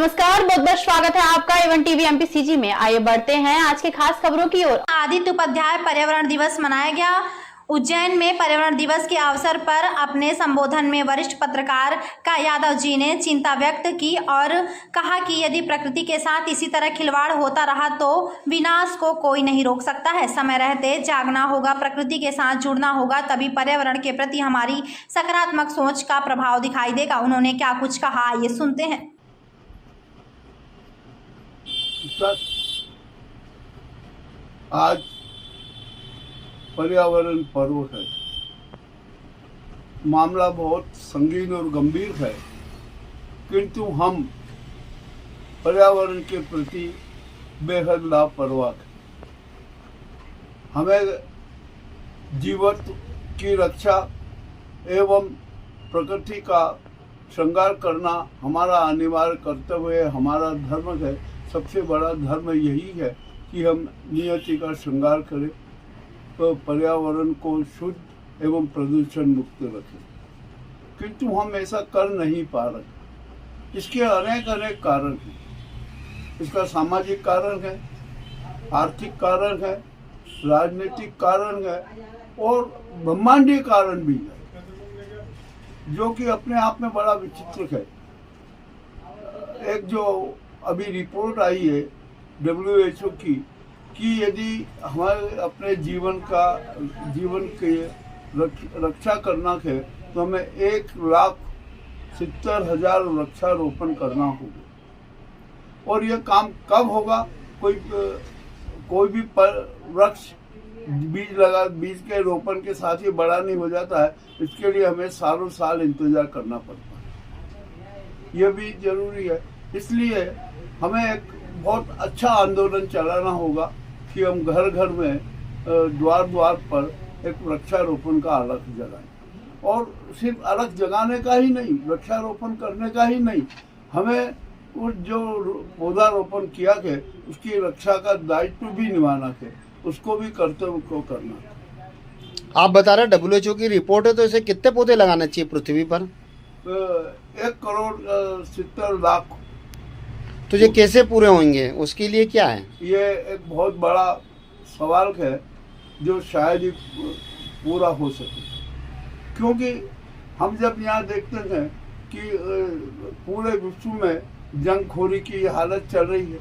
नमस्कार, बहुत बहुत स्वागत है आपका एवन टीवी एमपीसीजी में। आइए बढ़ते हैं आज के खास खबरों की ओर। आदित्य उपाध्याय पर्यावरण दिवस मनाया गया। उज्जैन में पर्यावरण दिवस के अवसर पर अपने संबोधन में वरिष्ठ पत्रकार का यादव जी ने चिंता व्यक्त की और कहा कि यदि प्रकृति के साथ इसी तरह खिलवाड़ होता रहा तो विनाश को कोई नहीं रोक सकता है। समय रहते जागना होगा, प्रकृति के साथ जुड़ना होगा, तभी पर्यावरण के प्रति हमारी सकारात्मक सोच का प्रभाव दिखाई देगा। उन्होंने क्या कुछ कहा, आइए सुनते हैं। आज पर्यावरण पर्व है। मामला बहुत संगीन और गंभीर है, किंतु हम पर्यावरण के प्रति बेहद लापरवाह हैं। हमें जीवत्व की रक्षा एवं प्रकृति का श्रृंगार करना हमारा अनिवार्य कर्तव्य है, हमारा धर्म है। सबसे बड़ा धर्म यही है कि हम नियति का श्रृंगार करें, तो पर्यावरण को शुद्ध एवं प्रदूषण मुक्त रखें, किंतु हम ऐसा कर नहीं पा रहे। इसके अनेक कारण हैं। इसका सामाजिक कारण है, आर्थिक कारण है, राजनीतिक कारण है और ब्रह्मांडीय कारण भी है, जो कि अपने आप में बड़ा विचित्र है। एक जो अभी रिपोर्ट आई है WHO की कि यदि हमारे अपने जीवन के रक्षा करना है तो हमें 1,70,000 वृक्षारोपण करना होगा। और यह काम कब होगा? कोई भी वृक्ष बीज के रोपण के साथ ही बड़ा नहीं हो जाता है। इसके लिए हमें सालों साल इंतजार करना पड़ता है। यह भी जरूरी है। इसलिए हमें एक बहुत अच्छा आंदोलन चलाना होगा कि हम घर घर में द्वार द्वार पर एक वृक्षारोपण का अलग जगाएं। और सिर्फ अलग जगाने का ही नहीं, वृक्षारोपण करने का ही नहीं, हमें उस जो पौधारोपण किया है उसकी रक्षा का दायित्व भी निभाना है, उसको भी कर्तव्य को करना है। आप बता रहे WHO की रिपोर्ट है, तो इसे कितने पौधे लगाने चाहिए पृथ्वी पर? 1,70,00,000। तो ये कैसे पूरे होंगे, उसके लिए क्या है? ये एक बहुत बड़ा सवाल है जो शायद ही पूरा हो सके, क्योंकि हम जब यहाँ देखते हैं कि पूरे विश्व में जंगखोरी की हालत चल रही है।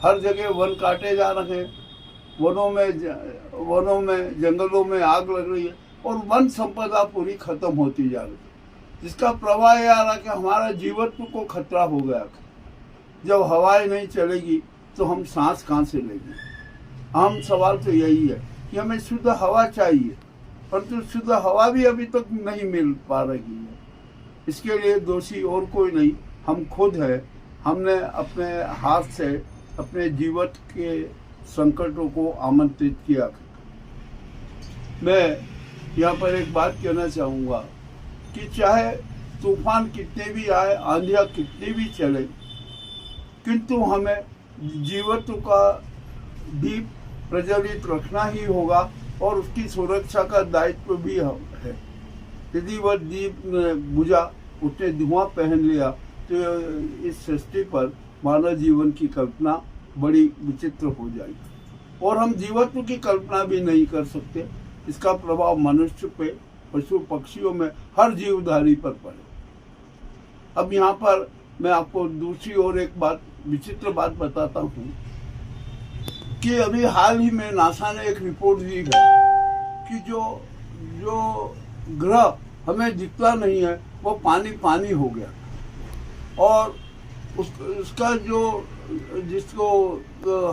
हर जगह वन काटे जा रहे हैं, वनों में जंगलों में आग लग रही है और वन संपदा पूरी खत्म होती जा रही है, जिसका प्रभाव यह आ रहा कि हमारा जीवत्व को खतरा हो गया। जब हवाएं नहीं चलेगी तो हम सांस कहाँ से लेंगे? आम सवाल तो यही है कि हमें शुद्ध हवा चाहिए, परंतु शुद्ध हवा भी अभी तक नहीं मिल पा रही है। इसके लिए दोषी और कोई नहीं, हम खुद है। हमने अपने हाथ से अपने जीवन के संकटों को आमंत्रित किया। मैं यहाँ पर एक बात कहना चाहूँगा कि चाहे तूफान कितने भी आए, आंधियाँ कितनी भी चले, किंतु हमें जीवत्व का दीप प्रज्वलित रखना ही होगा और उसकी सुरक्षा का दायित्व भी है। यदि वह दीप बुझा, उसने धुआं पहन लिया, तो इस सृष्टि पर मानव जीवन की कल्पना बड़ी विचित्र हो जाएगी और हम जीवत्व की कल्पना भी नहीं कर सकते। इसका प्रभाव मनुष्य पे, पशु पक्षियों में, हर जीवधारी पर पड़े। अब यहाँ पर मैं आपको दूसरी ओर एक विचित्र बात बताता हूँ कि अभी हाल ही में नासा ने एक रिपोर्ट दी है कि जो ग्रह हमें दिखता नहीं है वो पानी हो गया, और उसका जिसको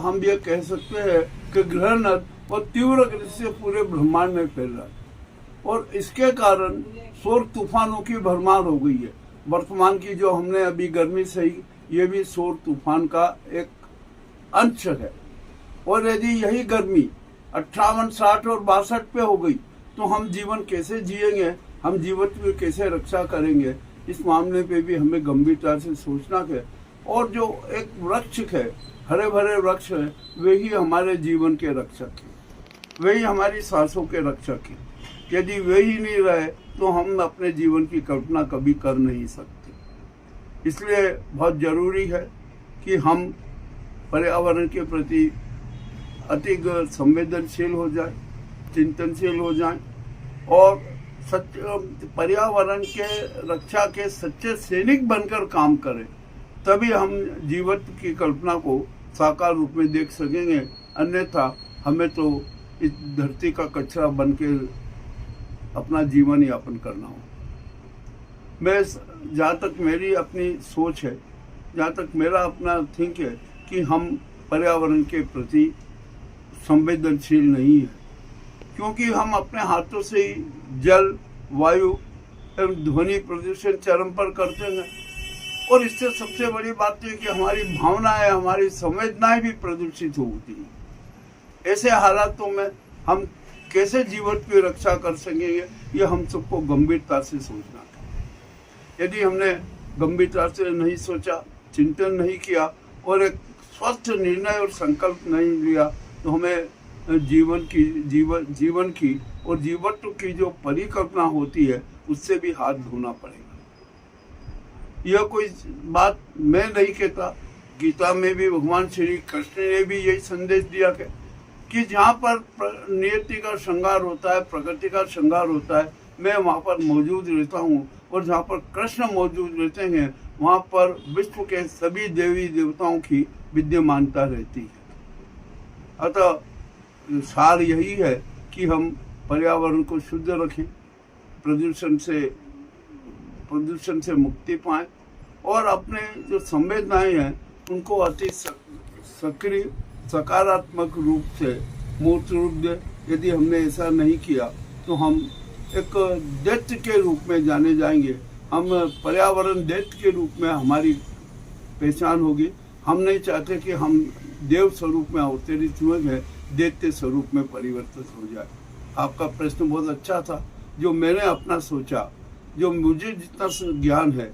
हम ये कह सकते हैं कि ग्रहण वो तीव्र गति से पूरे ब्रह्मांड में फैल रहा है और इसके कारण सौर तूफानों की भरमार हो गई है। वर्तमान की जो हमने अभी गर्मी सही, ये भी सौर तूफान का एक अंश है। और यदि यही गर्मी 58, 60 और 62 पे हो गई तो हम जीवन कैसे जिएंगे, हम जीवन की कैसे रक्षा करेंगे? इस मामले पे भी हमें गंभीरता से सोचना है। और जो एक वृक्ष है, हरे भरे वृक्ष है, वही हमारे जीवन के रक्षक है, वही हमारी सांसों के रक्षक है। यदि वही नहीं रहे तो हम अपने जीवन की कल्पना कभी कर नहीं सकते। इसलिए बहुत जरूरी है कि हम पर्यावरण के प्रति अधिक संवेदनशील हो जाए, चिंतनशील हो जाएं और पर्यावरण के रक्षा के सच्चे सैनिक बनकर काम करें। तभी हम जीवन की कल्पना को साकार रूप में देख सकेंगे, अन्यथा हमें तो इस धरती का कचरा बन के अपना जीवन यापन करना हो। मैं जहाँ तक मेरी अपनी सोच है, जहाँ तक मेरा अपना थिंक है कि हम पर्यावरण के प्रति संवेदनशील नहीं है, क्योंकि हम अपने हाथों से ही जल, वायु एवं ध्वनि प्रदूषण चरम पर करते हैं। और इससे सबसे बड़ी बात है कि हमारी भावनाएं, हमारी संवेदनाएं भी प्रदूषित होती हैं। ऐसे हालातों में हम कैसे जीवन की रक्षा कर सकेंगे, ये हम सबको गंभीरता से सोचना है। यदि हमने गंभीरता से नहीं सोचा, चिंतन नहीं किया और एक स्वस्थ निर्णय और संकल्प नहीं लिया, तो हमें जीवन की और जीवत्व की जो परिकल्पना होती है उससे भी हाथ धोना पड़ेगा। यह कोई बात मैं नहीं कहता, गीता में भी भगवान श्री कृष्ण ने भी यही संदेश दिया कि जहाँ पर नियति का श्रृंगार होता है, प्रकृति का श्रृंगार होता है, मैं वहाँ पर मौजूद रहता हूँ। और जहाँ पर कृष्ण मौजूद रहते हैं वहाँ पर विश्व के सभी देवी देवताओं की विद्यमानता रहती है। अतः सार यही है कि हम पर्यावरण को शुद्ध रखें, प्रदूषण से मुक्ति पाएं और अपने जो संवेदनाएं हैं उनको अति सक्रिय सकारात्मक रूप से मूर्त रूप दें। यदि हमने ऐसा नहीं किया तो हम एक दैत्य के रूप में जाने जाएंगे। हम पर्यावरण दैत्य के रूप में हमारी पहचान होगी। हम नहीं चाहते कि हम देव स्वरूप में अवतरित हुए हैं, दैत्य स्वरूप में परिवर्तित हो जाए। आपका प्रश्न बहुत अच्छा था, जो मैंने अपना सोचा, जो मुझे जितना ज्ञान है